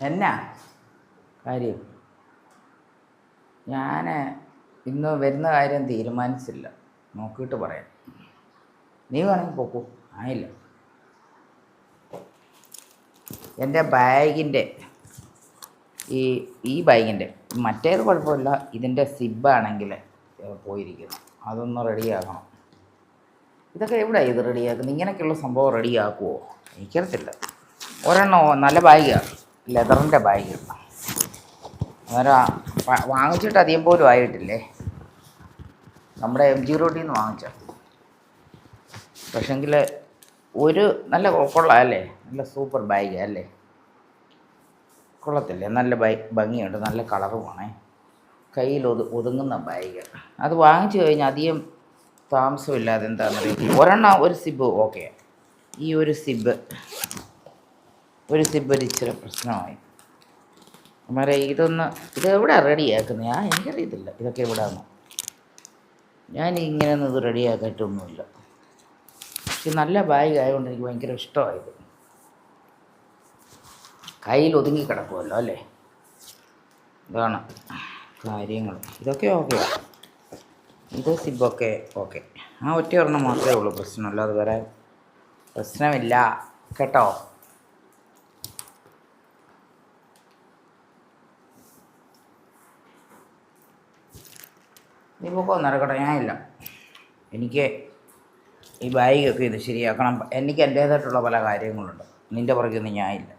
എന്നാ കാര്യം? ഞാൻ ഇന്ന് വരുന്ന കാര്യം തീരുമാനിച്ചില്ല, നോക്കിയിട്ട് പറയാം. നീ വേണമെങ്കിൽ പോക്കൂ, ആയില്ല. എൻ്റെ ബാഗിൻ്റെ ഈ ബാഗിൻ്റെ മറ്റേത് കുഴപ്പമില്ല, ഇതിൻ്റെ സിബാണെങ്കിൽ പോയിരിക്കുന്നു. അതൊന്ന് റെഡിയാക്കണം. ഇതൊക്കെ എവിടെ ഇത് റെഡിയാക്കുന്നത്? ഇങ്ങനെയൊക്കെയുള്ള സംഭവം റെഡിയാക്കുമോ? എനിക്കറിയത്തില്ല. ഒരെണ്ണം നല്ല ബാഗാണ്, ലെതറിൻ്റെ ബാഗ്. അന്നേരം വാങ്ങിച്ചിട്ട് അധികം പോലും ആയിട്ടില്ലേ. നമ്മുടെ MG റോഡിൽ നിന്ന് വാങ്ങിച്ച, പക്ഷെങ്കിൽ ഒരു നല്ല കൊള്ളാം അല്ലേ, നല്ല സൂപ്പർ ബാഗ് അല്ലേ, കൊള്ളത്തില്ലേ? നല്ല ഭംഗിയുണ്ട്, നല്ല കളറുമാണേ, കയ്യിൽ ഒതുങ്ങുന്ന ബാഗ്. അത് വാങ്ങിച്ചു കഴിഞ്ഞാൽ അധികം താമസമില്ലാതെ എന്താണെന്നറിയാം ഒരെണ്ണം ഒരു സിബ് ഓക്കെ. ഈ ഒരു സിബ് ഒരു ഇച്ചിരി പ്രശ്നമായി. അമ്മരെ ഇതെവിടെ റെഡിയാക്കുന്നത്? എനിക്കറിയത്തില്ല ഇതൊക്കെ എവിടെയാണെന്ന്. ഞാൻ ഇങ്ങനെയൊന്നും ഇത് റെഡിയാക്കിയിട്ടൊന്നുമില്ല. പക്ഷെ നല്ല ബാഗ് ആയതുകൊണ്ട് എനിക്ക് ഭയങ്കര ഇഷ്ടമായത്. കയ്യിൽ ഒതുങ്ങി കിടക്കുമല്ലോ അല്ലേ, ഇതാണ് കാര്യങ്ങൾ. ഇതൊക്കെ ഓക്കെയാണ്, ഇത് സിബൊക്കെ ഓക്കെ. ആ ഒറ്റ ഒരെണ്ണം മാത്രമേ ഉള്ളൂ പ്രശ്നമല്ല, അത് വേറെ പ്രശ്നമില്ല കേട്ടോ. നീ പൊക്കോ, നടക്കട്ടെ, ഞാനില്ല. എനിക്ക് ഈ ബാഗൊക്കെ ഇത് ശരിയാക്കണം. എനിക്ക് എൻ്റേതായിട്ടുള്ള പല കാര്യങ്ങളുണ്ട്, നിൻ്റെ പുറകൊന്നും ഞാനില്ല.